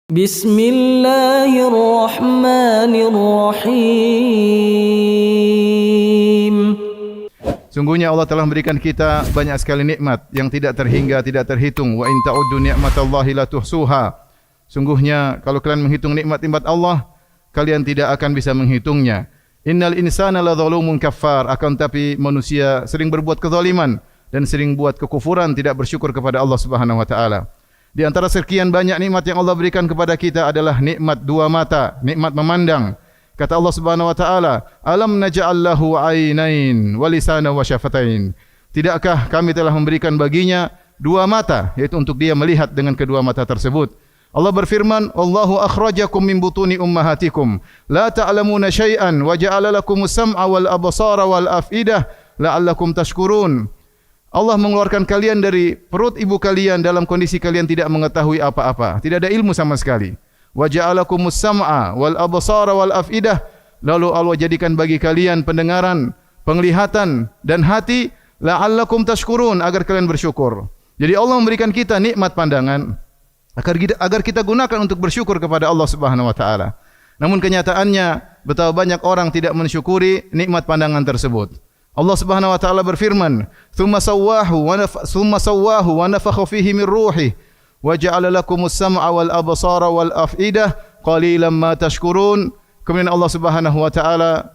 Bismillahirrahmanirrahim. Sungguhnya Allah telah memberikan kita banyak sekali nikmat yang tidak terhingga, tidak terhitung. Wa in ta'uddu ni'matallahi la tuhsuha. Sungguhnya kalau kalian menghitung nikmat-nikmat Allah, kalian tidak akan bisa menghitungnya. Innal insana ladzalumun kaffar. Akan tapi manusia sering berbuat kezaliman dan sering buat kekufuran, tidak bersyukur kepada Allah Subhanahu wa taala. Di antara sekian banyak nikmat yang Allah berikan kepada kita adalah nikmat dua mata, nikmat memandang. Kata Allah Subhanahu wa taala, "Alam naj'al lahu 'ainain wa lisanan wa syafatain." Tidakkah kami telah memberikan baginya dua mata, yaitu untuk dia melihat dengan kedua mata tersebut. Allah berfirman, "Allahu akhrajakum min butuni ummahatikum la ta'lamuna syai'an wa ja'ala lakumus sam'a wal absara wal afidah la'allakum tashkurun." Allah mengeluarkan kalian dari perut ibu kalian dalam kondisi kalian tidak mengetahui apa-apa, tidak ada ilmu sama sekali. Wa ja'alakumus sam'a wal absara wal afidah. Lalu Allah jadikan bagi kalian pendengaran, penglihatan dan hati, la'allakum tashkurun, agar kalian bersyukur. Jadi Allah memberikan kita nikmat pandangan agar kita gunakan untuk bersyukur kepada Allah Subhanahu wa taala. Namun kenyataannya betapa banyak orang tidak mensyukuri nikmat pandangan tersebut. Allah Subhanahu wa taala berfirman, "Tsumma sawwahu wa nafakha fihi min ruhi wa ja'ala lakumus sam'a wal absara wal afidah qalilan ma tashkurun." Kemudian Allah Subhanahu wa taala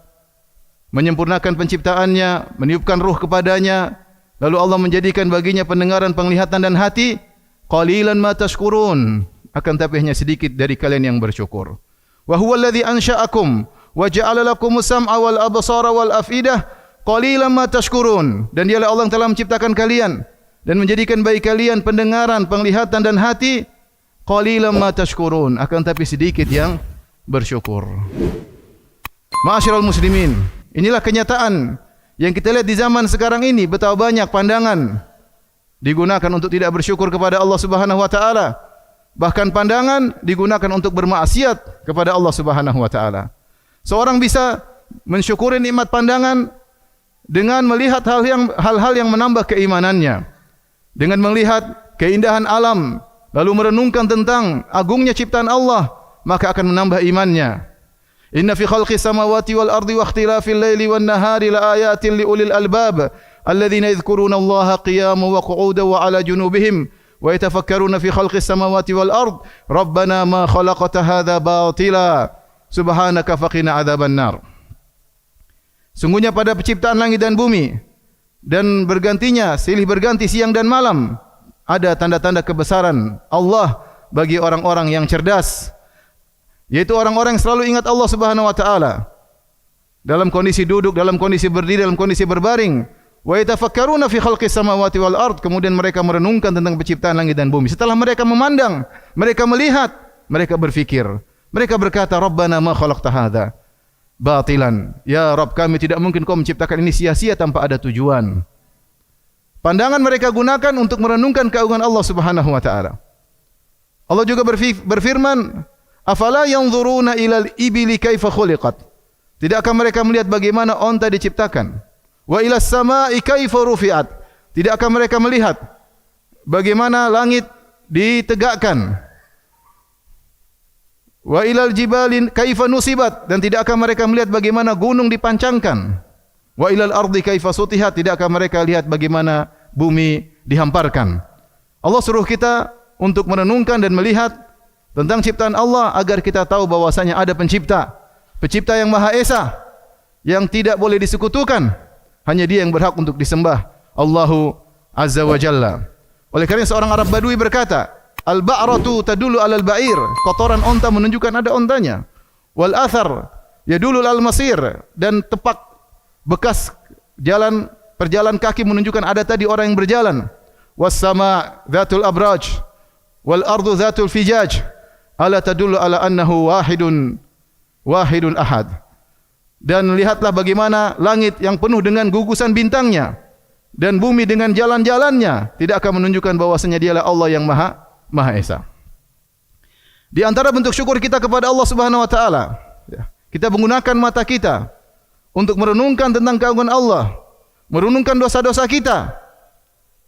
menyempurnakan penciptaannya, meniupkan ruh kepadanya, lalu Allah menjadikan baginya pendengaran, penglihatan dan hati. Qalilan ma tashkurun, akan tapi hanya sedikit dari kalian yang bersyukur. Wa huwa alladhi ansha'akum wa ja'ala lakumus sam'a wal absara wal afidah qalilan ma tashkurun. Dan dialah Allah yang telah menciptakan kalian dan menjadikan bagi kalian pendengaran, penglihatan dan hati. Qalilan ma tashkurun, akan tapi sedikit yang bersyukur. Ma'asyiral muslimin, inilah kenyataan yang kita lihat di zaman sekarang ini, betapa banyak pandangan digunakan untuk tidak bersyukur kepada Allah Subhanahu wa taala. Bahkan pandangan digunakan untuk bermaksiat kepada Allah Subhanahu wa taala. Seorang bisa mensyukuri nikmat pandangan dengan melihat hal-hal yang menambah keimanannya. Dengan melihat keindahan alam, lalu merenungkan tentang agungnya ciptaan Allah, maka akan menambah imannya. Inna fi khalqis samawati wal ardi wa ikhtilafil laili wan nahari laayatin liulil albab alladzina yadhkuruna Allaha qiyaman wa qu'udan wa 'ala junubihim wa yatafakkaruna fi khalqis samawati wal ard rabbana ma khalaqta hadza batila subhanaka faqina adzabannar. Sungguhnya pada penciptaan langit dan bumi dan bergantinya silih berganti siang dan malam ada tanda-tanda kebesaran Allah bagi orang-orang yang cerdas, yaitu orang-orang yang selalu ingat Allah Subhanahu wa taala dalam kondisi duduk, dalam kondisi berdiri, dalam kondisi berbaring. Wa yatafakkaruna fi khalqis samawati wal ard, kemudian mereka merenungkan tentang penciptaan langit dan bumi. Setelah mereka memandang, mereka melihat, mereka berfikir. Mereka berkata, "Rabbana ma khalaqta hadza batilan." Ya Rabb, kami tidak mungkin kau menciptakan ini sia-sia tanpa ada tujuan. Pandangan mereka gunakan untuk merenungkan keagungan Allah Subhanahu wa taala. Allah juga berfirman, "Afala yanzuruna ilal ibili kaifa khuliqat." Tidakkah mereka melihat bagaimana onta diciptakan? Wa ilas samaa'i kaifa rufi'at. Tidakkah mereka melihat bagaimana langit ditegakkan? Wa ilal jibali kaifa nusibat. Dan tidakkah mereka melihat bagaimana gunung dipancangkan? Wa ilal ardi kaifa sutihat. Tidakkah mereka lihat bagaimana bumi dihamparkan? Allah suruh kita untuk merenungkan dan melihat tentang ciptaan Allah agar kita tahu bahwasanya ada pencipta yang Maha Esa, yang tidak boleh disekutukan. Hanya dia yang berhak untuk disembah, Allahu Azza wa Jalla. Oleh karena seorang Arab Badui berkata, "Al-ba'ratu tadullu 'alal ba'ir." Kotoran onta menunjukkan ada ontanya. Wal athar yadullu 'alal masir. Dan tepak bekas perjalanan kaki menunjukkan ada tadi orang yang berjalan. Was sama dzatul abraj wal ardu dzatul fijaj. Ala tadullu 'ala annahu wahidun ahad. Dan lihatlah bagaimana langit yang penuh dengan gugusan bintangnya dan bumi dengan jalan-jalannya tidak akan menunjukkan bahwasanya dialah Allah yang Maha Esa. Di antara bentuk syukur kita kepada Allah Subhanahu wa taala, kita menggunakan mata kita untuk merenungkan tentang keagungan Allah, merenungkan dosa-dosa kita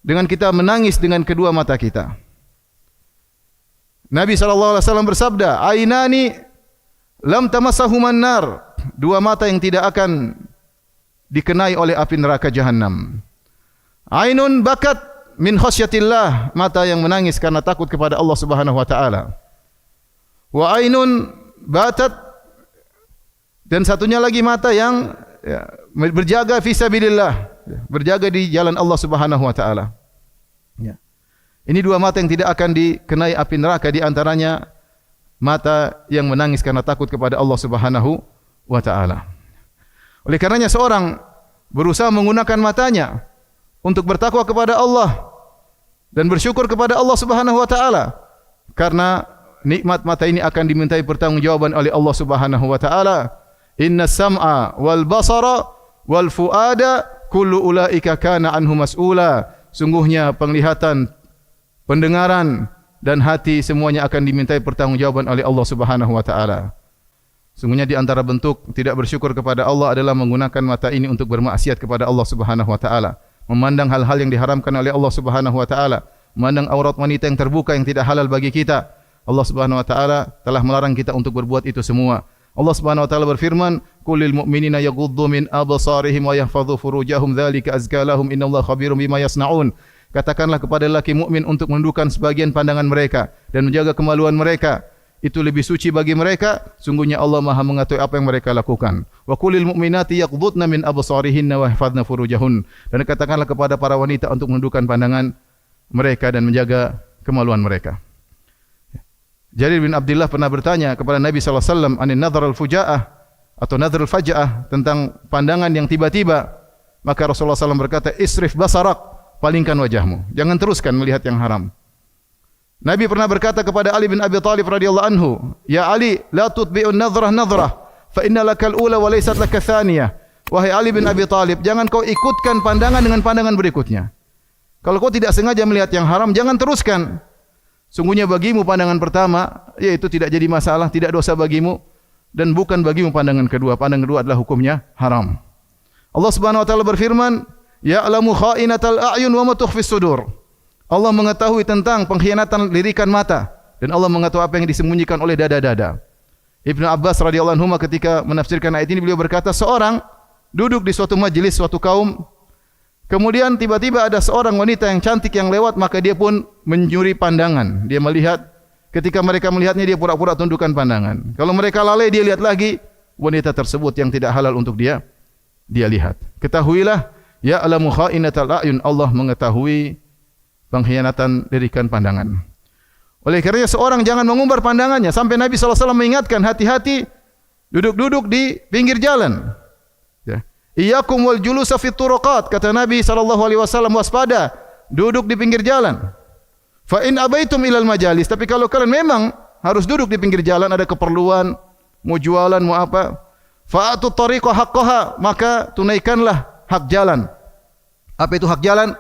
dengan kita menangis dengan kedua mata kita. Nabi SAW bersabda, "Ainani lam tamassahuman nar." Dua mata yang tidak akan dikenai oleh api neraka jahanam. Ainun bakat min khasyatillah, mata yang menangis karena takut kepada Allah Subhanahu wa taala. Wa ainun batat, dan satunya lagi mata yang berjaga fi sabilillah, berjaga di jalan Allah Subhanahu wa taala. Ya. Ini dua mata yang tidak akan dikenai api neraka, di antaranya mata yang menangis karena takut kepada Allah Subhanahu wa taala. Oleh karenanya seorang berusaha menggunakan matanya untuk bertakwa kepada Allah dan bersyukur kepada Allah Subhanahu wa taala, karena nikmat mata ini akan dimintai pertanggungjawaban oleh Allah Subhanahu wa taala. Inna sam'a wal basara wal fuada kullu ulaika kana anhu mas'ula. Sungguhnya penglihatan, pendengaran dan hati semuanya akan dimintai pertanggungjawaban oleh Allah Subhanahu wa taala. Sungguhnya di antara bentuk tidak bersyukur kepada Allah adalah menggunakan mata ini untuk bermaksiat kepada Allah Subhanahu wa taala, memandang hal-hal yang diharamkan oleh Allah Subhanahu wa taala, memandang aurat wanita yang terbuka yang tidak halal bagi kita. Allah Subhanahu wa taala telah melarang kita untuk berbuat itu semua. Allah Subhanahu wa taala berfirman, "Qulil mu'minina yaghuddu min absarihim wa yahfadhu furujahum dzalika azka lahum innallaha khabirum bima yasnaun." Katakanlah kepada lelaki mukmin untuk menundukkan sebagian pandangan mereka dan menjaga kemaluan mereka. Itu lebih suci bagi mereka. Sungguhnya Allah Maha mengetahui apa yang mereka lakukan. Wa qulil mu'minati yaghuddna min absarihinna wa yahfadhna furujahun. Dan katakanlah kepada para wanita untuk menundukkan pandangan mereka dan menjaga kemaluan mereka. Jarir bin Abdullah pernah bertanya kepada Nabi sallallahu alaihi wasallam anin nadhar al-fujaah atau nadhar al-faja'ah, tentang pandangan yang tiba-tiba. Maka Rasulullah SAW berkata, "Isrif basarak," palingkan wajahmu, jangan teruskan melihat yang haram. Nabi pernah berkata kepada Ali bin Abi Thalib radhiyallahu anhu, "Ya Ali, la tutbi'un nadhrah nadhrah, fa inna lakal ula wa laysat laka thaniyah." Wahai Ali bin Abi Thalib, jangan kau ikutkan pandangan dengan pandangan berikutnya. Kalau kau tidak sengaja melihat yang haram, jangan teruskan. Sungguhnya bagimu pandangan pertama, yaitu tidak jadi masalah, tidak dosa bagimu, dan bukan bagimu pandangan kedua. Pandangan kedua adalah hukumnya haram. Allah Subhanahu wa taala berfirman, "Ya'lamu kha'inatal a'yun wa ma tukhfis sudur." Allah mengetahui tentang pengkhianatan lirikan mata, dan Allah mengetahui apa yang disembunyikan oleh dada-dada. Ibnu Abbas radhiyallahu anhu ketika menafsirkan ayat ini, beliau berkata, seorang duduk di suatu majelis suatu kaum, kemudian tiba-tiba ada seorang wanita yang cantik yang lewat, maka dia pun mencuri pandangan. Dia melihat, ketika mereka melihatnya dia pura-pura tundukkan pandangan. Kalau mereka lalai, dia lihat lagi wanita tersebut yang tidak halal untuk dia lihat. Ketahuilah, ya'lamu kha'inatal a'yun, Allah mengetahui pengkhianatan lirikan pandangan. Oleh kerana seorang jangan mengumbar pandangannya, sampai Nabi SAW mengingatkan, hati-hati duduk-duduk di pinggir jalan. Ya. Iyyakum wal julusa fit turuqat, kata Nabi SAW, waspada duduk di pinggir jalan. Fa in abaitum ilal majalis, tapi kalau kalian memang harus duduk di pinggir jalan, ada keperluan, mau jualan, mau apa, fa'atu tariqa haqqaha, maka tunaikanlah hak jalan. Apa itu hak jalan?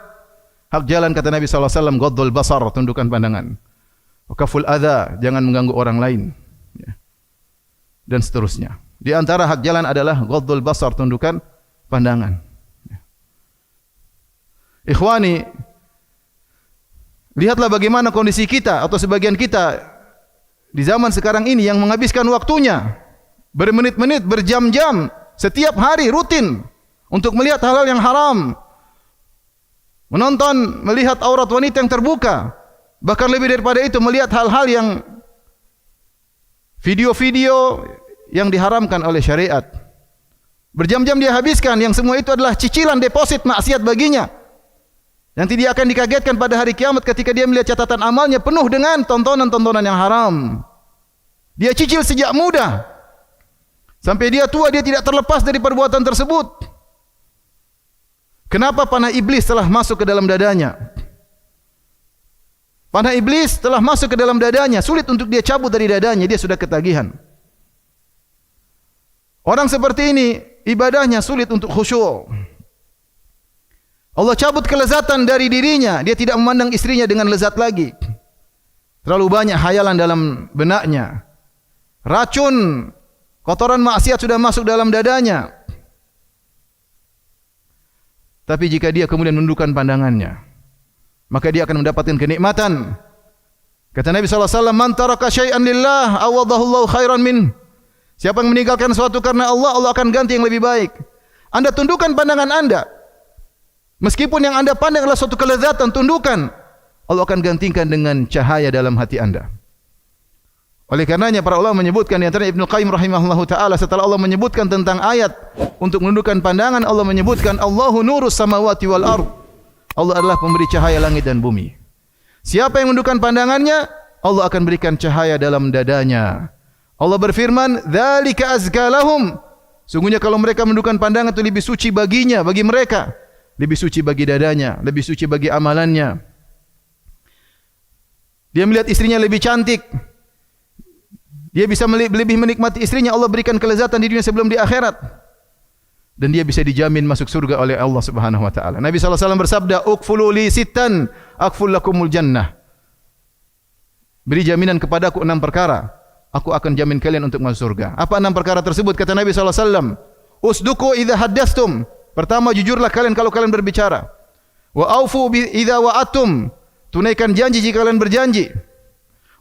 Hak jalan kata Nabi SAW, ghaddul basar, tundukkan pandangan. Wakaful adha, jangan mengganggu orang lain. Ya. Dan seterusnya. Di antara hak jalan adalah ghaddul basar, tundukkan pandangan. Ya. Ikhwani, lihatlah bagaimana kondisi kita atau sebagian kita di zaman sekarang ini yang menghabiskan waktunya bermenit-menit, berjam-jam, setiap hari rutin untuk melihat hal-hal yang haram. Menonton, melihat aurat wanita yang terbuka. Bahkan lebih daripada itu, melihat hal-hal yang video-video yang diharamkan oleh syariat. Berjam-jam dia habiskan, yang semua itu adalah cicilan deposit maksiat baginya. Nanti dia akan dikagetkan pada hari kiamat ketika dia melihat catatan amalnya penuh dengan tontonan-tontonan yang haram. Dia cicil sejak muda. Sampai dia tua, dia tidak terlepas dari perbuatan tersebut. Kenapa? Panah iblis telah masuk ke dalam dadanya. Panah iblis telah masuk ke dalam dadanya. Sulit untuk dia cabut dari dadanya. Dia sudah ketagihan. Orang seperti ini, ibadahnya sulit untuk khusyuk. Allah cabut kelezatan dari dirinya. Dia tidak memandang istrinya dengan lezat lagi. Terlalu banyak hayalan dalam benaknya. Racun, kotoran maksiat sudah masuk dalam dadanya. Tapi jika dia kemudian menundukkan pandangannya, maka dia akan mendapatkan kenikmatan. Kata Nabi SAW, man taraka syai'an lillah awadahullahu khairan min. Siapa yang meninggalkan sesuatu karena Allah, Allah akan ganti yang lebih baik. Anda tundukkan pandangan Anda. Meskipun yang Anda pandang adalah suatu kelezatan, tundukkan. Allah akan gantikan dengan cahaya dalam hati Anda. Oleh karenanya para ulama menyebutkan, di antara Ibnu Qayyim rahimahullahu taala, setelah Allah menyebutkan tentang ayat untuk menundukkan pandangan, Allah menyebutkan Allahu nurus samawati wal ard. Allah adalah pemberi cahaya langit dan bumi. Siapa yang menundukkan pandangannya, Allah akan berikan cahaya dalam dadanya. Allah berfirman, "Dzalika azka lahum." Sungguhnya kalau mereka menundukkan pandangan itu lebih suci baginya, bagi mereka. Lebih suci bagi dadanya, lebih suci bagi amalannya. Dia melihat istrinya lebih cantik. Dia bisa lebih menikmati istrinya. Allah berikan kelezatan di dunia sebelum di akhirat. Dan dia bisa dijamin masuk surga oleh Allah Subhanahu wa taala. Nabi sallallahu alaihi wasallam bersabda, "Uqfulu li sittan, aqful lakumul jannah." Beri jaminan kepadaku 6 perkara, aku akan jamin kalian untuk masuk surga. Apa 6 perkara tersebut? Kata Nabi sallallahu alaihi wasallam, "Usduqu idza haddatstum." Pertama, jujurlah kalian kalau kalian berbicara. "Wa aufu idza wa'adtum." Tunaikan janji jika kalian berjanji.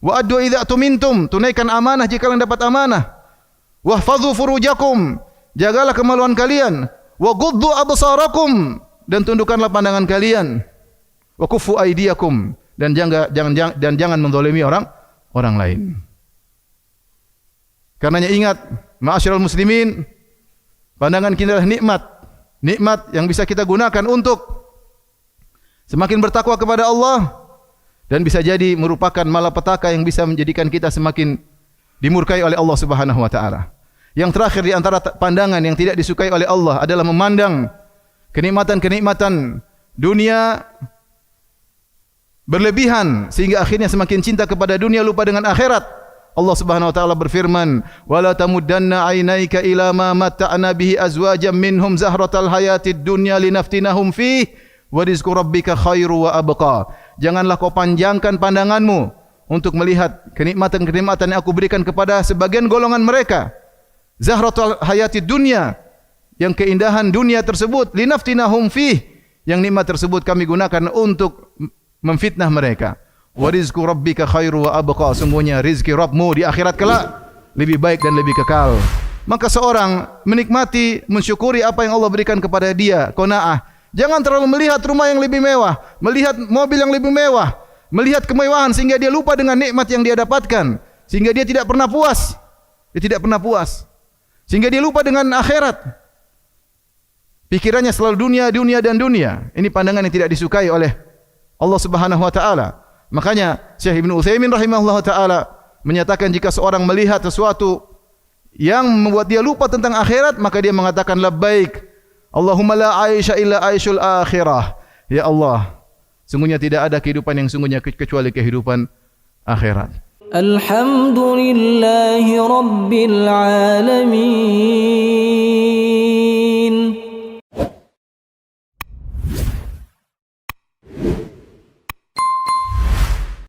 "Wa addu idza tumintum." Tunaikan amanah jika kalian dapat amanah. "Wahfadhu furujakum." Jagalah kemaluan kalian. Wa ghuddu absarakum, dan tundukkanlah pandangan kalian. Wa kuffu aydiyakum, dan jangan menzalimi orang lain. Karenanya ingat, ma'asyiral muslimin, pandangan kita adalah nikmat yang bisa kita gunakan untuk semakin bertakwa kepada Allah, dan bisa jadi merupakan malapetaka yang bisa menjadikan kita semakin dimurkai oleh Allah Subhanahu wa taala. Yang terakhir di antara pandangan yang tidak disukai oleh Allah adalah memandang kenikmatan-kenikmatan dunia berlebihan sehingga akhirnya semakin cinta kepada dunia, lupa dengan akhirat. Allah Subhanahu wa taala berfirman, "Wala tamuddanna 'ainaika ila ma matta'na bihi azwajan minhum zahratal hayatid dunya linaftinahum fihi wa rizqu rabbika khairu wa abqa." Janganlah kau panjangkan pandanganmu untuk melihat kenikmatan-kenikmatan yang aku berikan kepada sebagian golongan mereka. Zahratul hayati dunia, yang keindahan dunia tersebut, linaftinahum fih, yang nikmat tersebut kami gunakan untuk memfitnah mereka. Wa rizqu rabbika khairu wa abqa. Sungguhnya rizki Rabbmu di akhirat kelak lebih baik dan lebih kekal. Maka seorang menikmati, mensyukuri apa yang Allah berikan kepada dia, qanaah. Jangan terlalu melihat rumah yang lebih mewah, melihat mobil yang lebih mewah, melihat kemewahan sehingga dia lupa dengan nikmat yang dia dapatkan, sehingga dia tidak pernah puas. Sehingga dia lupa dengan akhirat. Pikirannya selalu dunia, dunia dan dunia. Ini pandangan yang tidak disukai oleh Allah Subhanahu wa taala. Makanya Syekh Ibnu Utsaimin rahimahullah taala menyatakan jika seorang melihat sesuatu yang membuat dia lupa tentang akhirat, maka dia mengatakan labbaik Allahumma la aisha illa aishul akhirah. Ya Allah, sungguhnya tidak ada kehidupan yang sungguhnya kecuali kehidupan akhirat. Alhamdulillahi Rabbil Alamin.